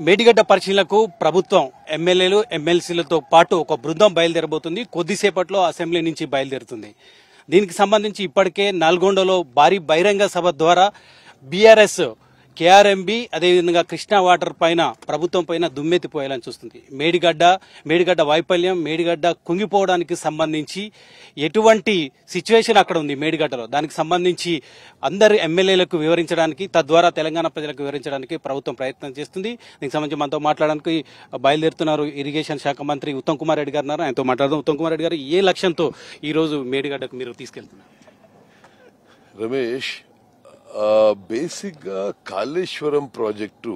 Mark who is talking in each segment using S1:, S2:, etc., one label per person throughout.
S1: మేడిగడ్డ పరిశీలనకు ప్రభుత్వం ఎమ్మెల్యేలు ఎమ్మెల్సీలతో పాటు ఒక బృందం బయలుదేరబోతుంది. కొద్దిసేపట్లో అసెంబ్లీ నుంచి బయలుదేరుతుంది. దీనికి సంబంధించి ఇప్పటికే నల్గొండలో భారీ బహిరంగ సభ ద్వారా బీఆర్ఎస్ కేఆర్ఎంబీ అదేవిధంగా కృష్ణా వాటర్ పైన ప్రభుత్వం పైన దుమ్మెత్తిపోయాలని చూస్తుంది. మేడిగడ్డ వైఫల్యం, మేడిగడ్డ కుంగిపోవడానికి సంబంధించి ఎటువంటి సిచ్యువేషన్ అక్కడ ఉంది మేడిగడ్డలో, దానికి సంబంధించి అందరి ఎమ్మెల్యేలకు వివరించడానికి, తద్వారా తెలంగాణ ప్రజలకు వివరించడానికి ప్రభుత్వం ప్రయత్నం చేస్తుంది. దీనికి సంబంధించి మనతో మాట్లాడడానికి బయలుదేరుతున్నారు ఇరిగేషన్ శాఖ మంత్రి ఉత్తమ్ కుమార్ రెడ్డి గారు. ఆయనతో మాట్లాడదాం. ఉత్తమ్ కుమార్ రెడ్డి గారు, ఏ లక్ష్యంతో ఈ రోజు మేడిగడ్డకు మీరు తీసుకెళ్తున్నారు?
S2: రమేష్, బేసిక్ గా కాళేశ్వరం ప్రాజెక్టు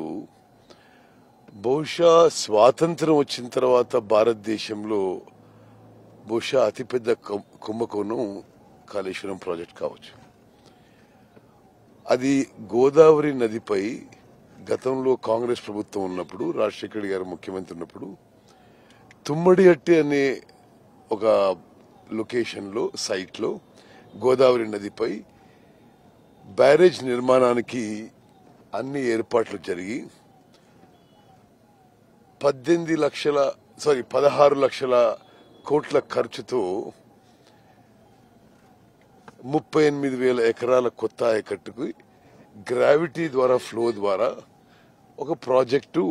S2: బహుశా స్వాతంత్రం వచ్చిన తర్వాత భారతదేశంలో బహుశా అతిపెద్ద కుంభకోణం కాళేశ్వరం ప్రాజెక్ట్ కావచ్చు. అది గోదావరి నదిపై గతంలో కాంగ్రెస్ ప్రభుత్వం ఉన్నప్పుడు, రాజశేఖర్ గారు ముఖ్యమంత్రి ఉన్నప్పుడు తుమ్మడి అట్టి అనే ఒక లొకేషన్ లో సైట్ లో గోదావరి నదిపై బ్యారేజ్ నిర్మాణానికి అన్ని ఏర్పాట్లు జరిగి 16 లక్షల కోట్ల ఖర్చుతో 38,000 ఎకరాల కొత్త ఆయకట్టుకు గ్రావిటీ ద్వారా ఫ్లో ద్వారా ఒక ప్రాజెక్టు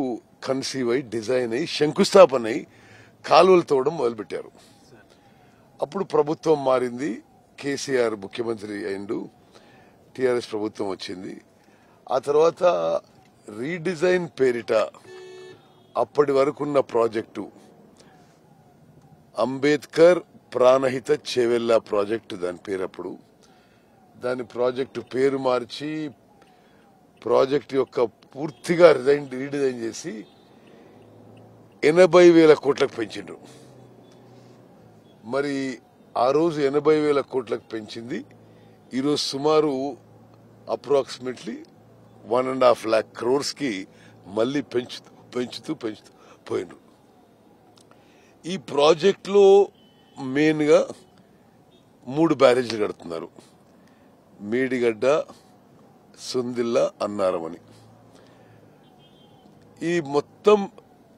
S2: కన్సీవ్ అయి డిజైన్ అయి శంకుస్థాపన అయి కాలువలు తోవడం మొదలుపెట్టారు. అప్పుడు ప్రభుత్వం మారింది, కేసీఆర్ ముఖ్యమంత్రి అయిండు, టీఆర్ఎస్ ప్రభుత్వం వచ్చింది. ఆ తర్వాత రీడిజైన్ పేరిట అప్పటి వరకున్న ప్రాజెక్టు అంబేద్కర్ ప్రాణహిత చేవెళ్ళ ప్రాజెక్టు దాని పేరు. అప్పుడు దాని ప్రాజెక్టు పేరు మార్చి ప్రాజెక్టు యొక్క పూర్తిగా రీడిజైన్ చేసి 80,000 కోట్లకు పెంచిండ్రు. మరి ఆ రోజు 80,000 కోట్లకు పెంచింది ఈరోజు సుమారు అప్రాక్సిమేట్లీ 1.5 lakh crores కి మళ్ళీ పెంచుతూ పోయినరు. ఈ ప్రాజెక్టులో మెయిన్ గా 3 బ్యారేజీలు కడుతున్నారు: మేడిగడ్డ, సుందిల్ల, అన్నారం అని. ఈ మొత్తం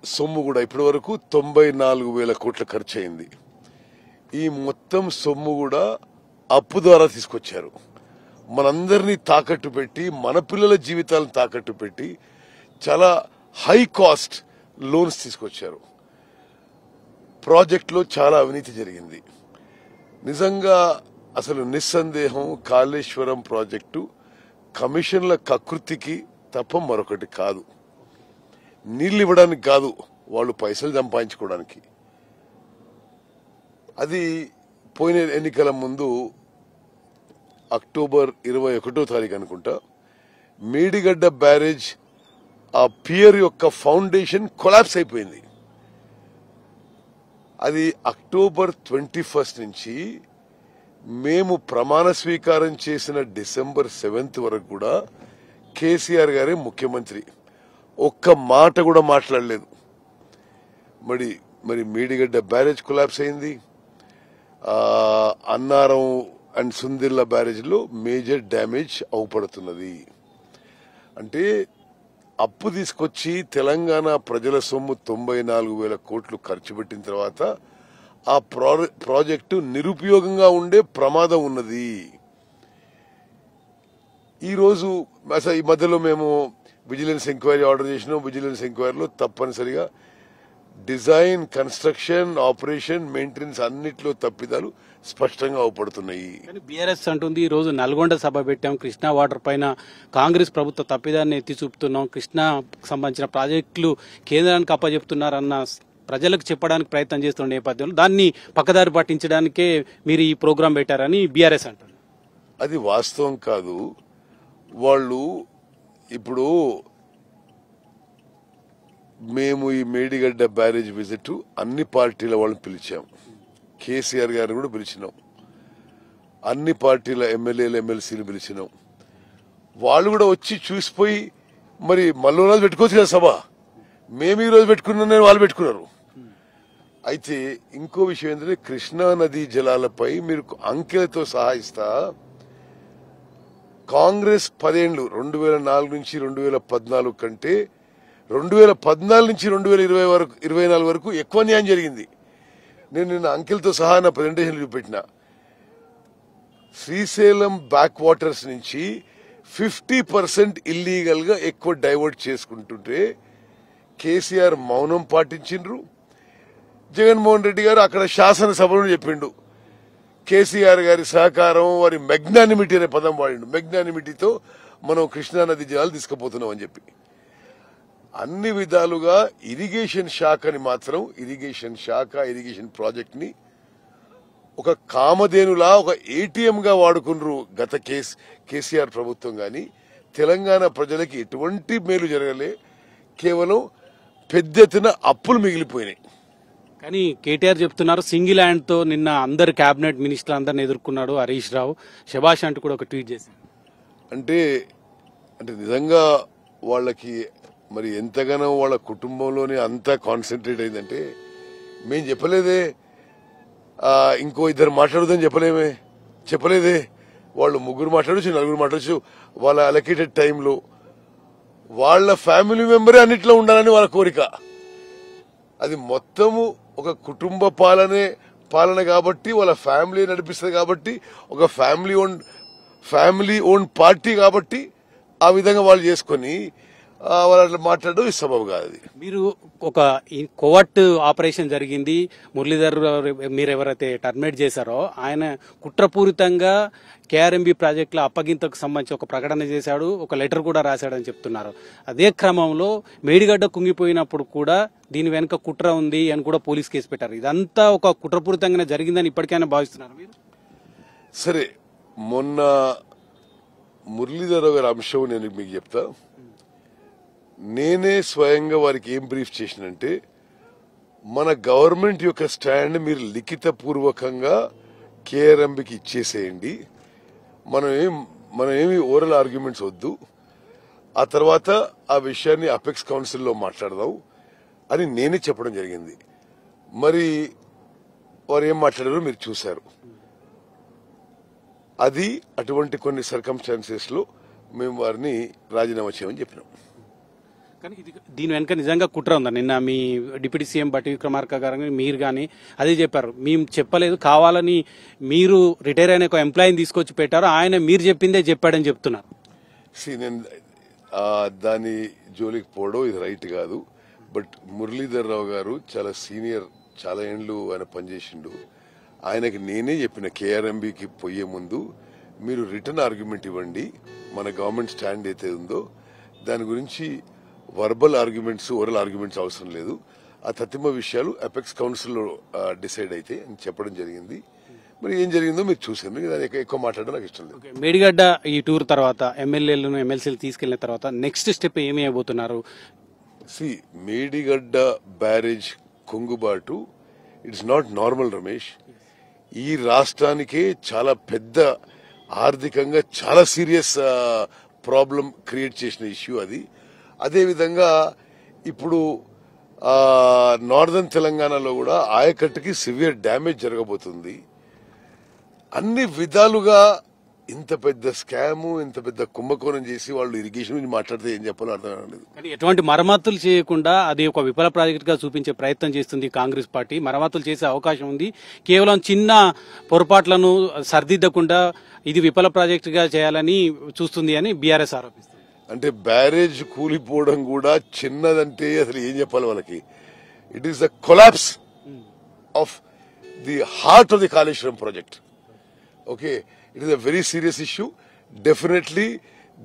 S2: సొమ్ము కూడా ఇప్పటి వరకు 94,000 కోట్ల ఖర్చు అయింది. ఈ మొత్తం సొమ్ము కూడా అప్పు ద్వారా తీసుకొచ్చారు. మనందరినీ తాకట్టు పెట్టి, మన పిల్లల జీవితాలను తాకట్టు పెట్టి చాలా హై కాస్ట్ లోన్స్ తీసుకొచ్చారు. ప్రాజెక్టులో చాలా అవినీతి జరిగింది. నిజంగా అసలు నిస్సందేహం కాళేశ్వరం ప్రాజెక్టు కమిషన్ల కకృతికి తప్ప మరొకటి కాదు. నీళ్లు ఇవ్వడానికి కాదు, వాళ్ళు పైసలు సంపాదించుకోవడానికి. అది పోయిన ఎన్నికల ముందు అక్టోబర్ 21వ తారీఖు అనుకుంటా, మేడిగడ్డ బ్యారేజ్ ఆ పియర్ యొక్క ఫౌండేషన్ కొలాప్స్ అయిపోయింది. అది అక్టోబర్ 21 నుంచి మేము ప్రమాణ స్వీకారం చేసిన డిసెంబర్ 7 వరకు కూడా కేసీఆర్ గారే ముఖ్యమంత్రి, ఒక్క మాట కూడా మాట్లాడలేదు. మరి మేడిగడ్డ బ్యారేజ్ కొలాప్స్ అయింది. అన్నారం అండ్ సుందిల్ల బ్యారేజ్ లో మేజర్ డ్యామేజ్ అవుపడుతున్నది. అంటే అప్పు తీసుకొచ్చి తెలంగాణ ప్రజల సొమ్ము 94,000 కోట్లు ఖర్చు పెట్టిన తర్వాత ఆ ప్రాజెక్టు నిరుపయోగంగా ఉండే ప్రమాదం ఉన్నది. ఈరోజు ఈ మధ్యలో మేము విజిలెన్స్ ఎంక్వైరీ ఆర్డర్ చేసినాం. విజిలెన్స్ ఎంక్వైరీలో తప్పనిసరిగా డిజైన్, కన్స్ట్రక్షన్, ఆపరేషన్, మెయింటెనెన్స్ అన్నిట్లో తప్పిదాలు స్పష్టంగా అవపడుతున్నాయి.
S1: బీఆర్ఎస్ అంటుంది ఈ రోజు నల్గొండ సభ పెట్టాం, కృష్ణా వాటర్ పైన కాంగ్రెస్ ప్రభుత్వ తప్పిదాన్ని ఎత్తి చూపుతున్నాం, కృష్ణా సంబంధించిన ప్రాజెక్టులు కేంద్రానికి అప్పచెప్తున్నారన్న ప్రజలకు చెప్పడానికి ప్రయత్నం చేస్తున్న నేపథ్యంలో దాన్ని పక్కదారి పట్టించడానికే మీరు ఈ ప్రోగ్రాం పెట్టారని బీఆర్ఎస్ అంటుంది.
S2: అది వాస్తవం కాదు. వాళ్ళు ఇప్పుడు మేము ఈ మేడిగడ్డ బ్యారేజ్ విజిట్ అన్ని పార్టీల వాళ్ళని పిలిచాం, కేసీఆర్ గారిని కూడా పిలిచినాం, అన్ని పార్టీల ఎమ్మెల్యేలు ఎమ్మెల్సీలు పిలిచినాం. వాళ్ళు కూడా వచ్చి చూసిపోయి మరి మళ్ళీ రోజు పెట్టుకోవచ్చు కదా సభ. మేము ఈ రోజు పెట్టుకున్నా, వాళ్ళు పెట్టుకున్నారు. అయితే ఇంకో విషయం ఏంటంటే కృష్ణా నదీ జలాలపై మీరు అంకెలతో సహా ఇస్తా. కాంగ్రెస్ 10 ఏళ్లు 2004 నుంచి 2014 కంటే 2014 నుంచి 2024 వరకు ఎక్కువ న్యాయం జరిగింది. నేను నిన్న అంకెలతో సహా నా ప్రెజెంటేషన్ చూపెట్టిన. శ్రీశైలం బ్యాక్ వాటర్స్ నుంచి 50% ఇల్లీగల్ గా ఎక్కువ డైవర్ట్ చేసుకుంటుంటే కేసీఆర్ మౌనం పాటించిండ్రు. జగన్మోహన్ రెడ్డి గారు అక్కడ శాసనసభలో చెప్పిండు, కేసీఆర్ గారి సహకారం, వారి మెగ్నానిమిటీ అనే పదం వాడిండు. మెగ్నానిమిటీతో మనం కృష్ణానది జలాలు తీసుకుపోతున్నాం అని చెప్పి అన్ని విధాలుగా ఇరిగేషన్ శాఖని మాత్రం ఇరిగేషన్ ప్రాజెక్ట్ ని ఒక కామధేనులా ఒక ఏటీఎం గా వాడుకున్నారు గత కేసీఆర్ ప్రభుత్వం. గాని తెలంగాణ ప్రజలకి ఎటువంటి మేలు జరగలే, కేవలం పెద్ద ఎత్తున అప్పులు మిగిలిపోయినాయి.
S1: కానీ కేటీఆర్ చెప్తున్నారు సింగిల్ హ్యాండ్ తో నిన్న అందరు కేబినెట్ మినిస్టర్ అందరిని ఎదుర్కొన్నాడు హరీష్ రావు, శభాష్ అంటూ కూడా ఒక ట్వీట్ చేశారు.
S2: అంటే నిజంగా వాళ్ళకి మరి ఎంతగానో వాళ్ళ కుటుంబంలోనే అంతా కాన్సన్ట్రేట్ అయిందంటే మేం చెప్పలేదే, ఇంకో ఇద్దరు మాట్లాడుదని చెప్పలేదే. వాళ్ళు ముగ్గురు మాట్లాడచ్చు, నలుగురు మాట్లాడచ్చు. వాళ్ళ అలొకేటెడ్ టైంలో వాళ్ళ ఫ్యామిలీ మెంబరే అన్నిట్లో ఉండాలని వాళ్ళ కోరిక. అది మొత్తము ఒక కుటుంబ పాలన కాబట్టి, వాళ్ళ ఫ్యామిలీ నడిపిస్తుంది కాబట్టి, ఒక ఫ్యామిలీ ఓన్ పార్టీ కాబట్టి ఆ విధంగా వాళ్ళు చేసుకుని వాళ్ళు అట్లా మాట్లాడడం సబబు కాదు.
S1: మీరు ఒక కోవర్ట్ ఆపరేషన్ జరిగింది, మురళీధర్ మీరు ఎవరైతే టర్మినేట్ చేశారో ఆయన కుట్రపూరితంగా కేఆర్ఎంబీ ప్రాజెక్టుల అప్పగింతకు సంబంధించి ఒక ప్రకటన చేశాడు, ఒక లెటర్ కూడా రాశాడని చెప్తున్నారు. అదే క్రమంలో మేడిగడ్డ కుంగిపోయినప్పుడు కూడా దీని వెనుక కుట్ర ఉంది అని కూడా పోలీస్ కేసు పెట్టారు. ఇదంతా ఒక కుట్రపూరితంగానే జరిగిందని ఇప్పటికైనా భావిస్తున్నారు మీరు?
S2: సరే, మొన్న మురళీధర్ గారి అంశం నేను మీకు చెప్తా. నేనే స్వయంగా వారికి ఏం బ్రీఫ్ చేసినంటే, మన గవర్నమెంట్ యొక్క స్టాండ్ మీరు లిఖిత పూర్వకంగా కేఆర్ఎంబీకి ఇచ్చేసేయండి, మనం ఏమి ఓరల్ ఆర్గ్యుమెంట్స్ వద్దు, ఆ తర్వాత ఆ విషయాన్ని అపెక్స్ కౌన్సిల్లో మాట్లాడదాం అని నేనే చెప్పడం జరిగింది. మరి వారు ఏం మాట్లాడారో మీరు చూశారు. అది అటువంటి కొన్ని సర్కమ్స్టాన్సెస్ లో మేము వారిని రాజీనామా చేయమని చెప్పినాం.
S1: కానీ దీని వెనుక నిజంగా కుట్ర ఉందా? నిన్న మీ డిప్యూటీ సీఎం బట్టి విక్రమార్క గారు మీరు కానీ అదే చెప్పారు, మేము చెప్పలేదు, కావాలని మీరు రిటైర్ అయిన ఒక ఎంప్లాయీని తీసుకొచ్చి పెట్టారు, ఆయన మీరు చెప్పిందే చెప్పాడని చెప్తున్నారు.
S2: నేను దాని జోలికి పోవడం ఇది రైట్ కాదు. బట్ మురళీధర్ రావు గారు చాలా సీనియర్, చాలా ఏండ్లు ఆయన పనిచేసిండు. ఆయనకి నేనే చెప్పిన, కేఆర్ఎంబీకి పోయే ముందు మీరు రిటర్న్ ఆర్గ్యుమెంట్ ఇవ్వండి, మన గవర్నమెంట్ స్టాండ్ అయితే ఉందో దాని గురించి వర్బల్ ఆర్గ్యుమెంట్స్, ఓరల్ ఆర్గ్యుమెంట్స్ అవసరం లేదు, ఆ తత్తిమ విషయాలు అపెక్స్ కౌన్సిల్లో డిసైడ్ అయితే అని చెప్పడం జరిగింది. మరి ఏం జరిగిందో మీరు చూసారు, మీకు దాని ఎక్కువ మాట్లాడడం నాకు ఇష్టం లేదు.
S1: మేడిగడ్డ ఈ టూర్ తర్వాత ఎమ్మెల్యేలను ఎమ్మెల్సీలు తీసుకెళ్లిన తర్వాత నెక్స్ట్ స్టెప్ ఏమి అయిపోతున్నారు?
S2: మేడిగడ్డ బ్యారేజ్ కుంగుబాటు ఇట్స్ నాట్ నార్మల్ రమేష్. ఈ రాష్ట్రానికే చాలా పెద్ద ఆర్థికంగా చాలా సీరియస్ ప్రాబ్లం క్రియేట్ చేసిన ఇష్యూ అది. అదేవిధంగా ఇప్పుడు నార్దర్న్ తెలంగాణలో కూడా ఆయకట్టుకి సివియర్ డ్యామేజ్ జరగబోతుంది. అన్ని విధాలుగా ఇంత పెద్ద స్కామ్, ఇంత పెద్ద కుంభకోణం చేసి వాళ్ళు ఇరిగేషన్ గురించి మాట్లాడితే ఏం చెప్పాలో అర్థం కాలేదు.
S1: కానీ ఎటువంటి మరమ్మతులు చేయకుండా అది ఒక విఫల ప్రాజెక్ట్ గా చూపించే ప్రయత్నం చేస్తుంది కాంగ్రెస్ పార్టీ. మరమ్మతులు చేసే అవకాశం ఉంది, కేవలం చిన్న పొరపాట్లను సరిదిద్దకుండా ఇది విఫల ప్రాజెక్ట్ గా చేయాలని చూస్తుంది అని బీఆర్ఎస్ ఆరోపిస్తుంది.
S2: అంటే బ్యారేజ్ కూలిపోవడం కూడా చిన్నదంటే అసలు ఏం చెప్పాలి వాళ్ళకి? It is the collapse of the heart of the Kaleshwaram project. Okay, it is a very serious issue. Definitely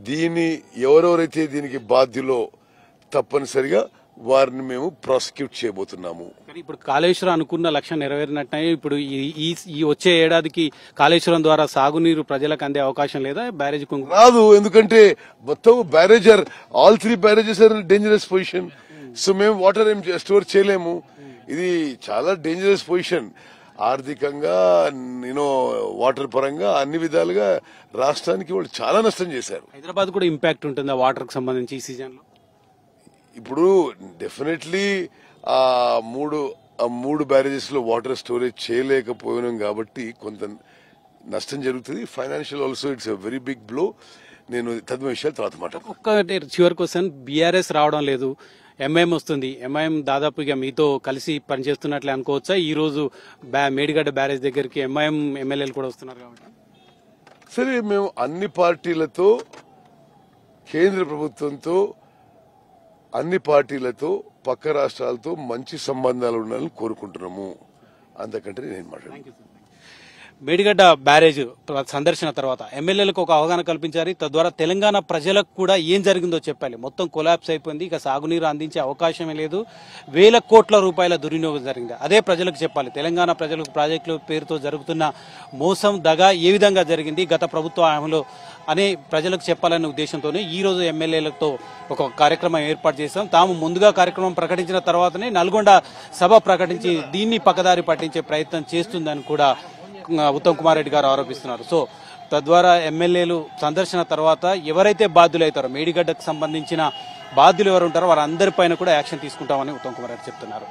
S2: దీన్ని ఎవరెవరైతే దీనికి బాధ్యులో తప్పనిసరిగా వారిని మేము ప్రాసిక్యూట్ చేయబోతున్నాము.
S1: కానీ ఇప్పుడు కాళేశ్వరం అనుకున్న లక్ష్యం నెరవేరినట్టే. ఇప్పుడు ఈ వచ్చే ఏడాదికి కాళేశ్వరం ద్వారా సాగునీరు ప్రజలకు అందే అవకాశం లేదా? బ్యారేజ్
S2: రాదు, ఎందుకంటే మొత్తం barrage all 3 barrages are dangerous position. So మేము వాటర్ ఏం స్టోర్ చేయలేము. ఇది చాలా డేంజరస్ పొజిషన్. ఆర్థికంగా వాటర్ పరంగా అన్ని విధాలుగా రాష్ట్రానికి వాళ్ళు చాలా నష్టం చేశారు.
S1: హైదరాబాద్ కూడా ఇంపాక్ట్ ఉంటుంది వాటర్ కి సంబంధించి ఈ సీజన్ లో.
S2: ఇప్పుడు డెఫినెట్లీ ఆ మూడు బ్యారేజెస్ లో వాటర్ స్టోరేజ్ చేయలేకపోయినాం కాబట్టి కొంత నష్టం జరుగుతుంది. Financial also it's a very big blow. నేను తదిన విషయాలు తర్వాత మాట్లాడతాను.
S1: ఒక్క చివరి క్వశ్చన్, బీఆర్ఎస్ రావడం లేదు, ఎంఐఎం వస్తుంది. ఎంఐఎం దాదాపు ఇక మీతో కలిసి పనిచేస్తున్నట్లే అనుకోవచ్చా? ఈ రోజు మేడిగడ్డ బ్యారేజ్ దగ్గరికి ఎంఐఎం ఎమ్మెల్యేలు కూడా వస్తున్నారు కాబట్టి.
S2: సరే, మేము అన్ని పార్టీలతో, కేంద్ర ప్రభుత్వంతో, అన్ని పార్టీలతో, పక్క రాష్ట్రాలతో మంచి సంబంధాలు ఉండాలని కోరుకుంటున్నాము. అంతకంటే నేను మాట్లాడాను.
S1: మేడిగడ్డ బ్యారేజ్ సందర్శన తర్వాత ఎమ్మెల్యేలకు ఒక అవగాహన కల్పించారు. తద్వారా తెలంగాణ ప్రజలకు కూడా ఏం జరిగిందో చెప్పాలి. మొత్తం కొలాప్స్ అయిపోయింది, ఇక సాగునీరు అందించే అవకాశమే లేదు, వేల కోట్ల రూపాయల దుర్వినియోగం జరిగింది. అదే ప్రజలకు చెప్పాలి. తెలంగాణ ప్రజలకు ప్రాజెక్టుల పేరుతో జరుగుతున్న మోసం, దగా ఏ విధంగా జరిగింది గత ప్రభుత్వ హయాంలో అనే ప్రజలకు చెప్పాలనే ఉద్దేశంతోనే ఈ రోజు ఎమ్మెల్యేలతో ఒక కార్యక్రమం ఏర్పాటు చేశాం. తాము ముందుగా కార్యక్రమం ప్రకటించిన తర్వాతనే నల్గొండ సభ ప్రకటించి దీన్ని పక్కదారి పట్టించే ప్రయత్నం చేస్తుందని కూడా ఉత్తమ్ కుమార్ రెడ్డి గారు ఆరోపిస్తున్నారు. సో తద్వారా ఎమ్మెల్యేలు సందర్శన తర్వాత ఎవరైతే బాధ్యులైతారో, మేడిగడ్డకు సంబంధించిన బాధ్యులు ఎవరు ఉంటారో వారందరిపైన కూడా యాక్షన్ తీసుకుంటామని ఉత్తమ్ కుమార్ రెడ్డి చెప్తున్నారు.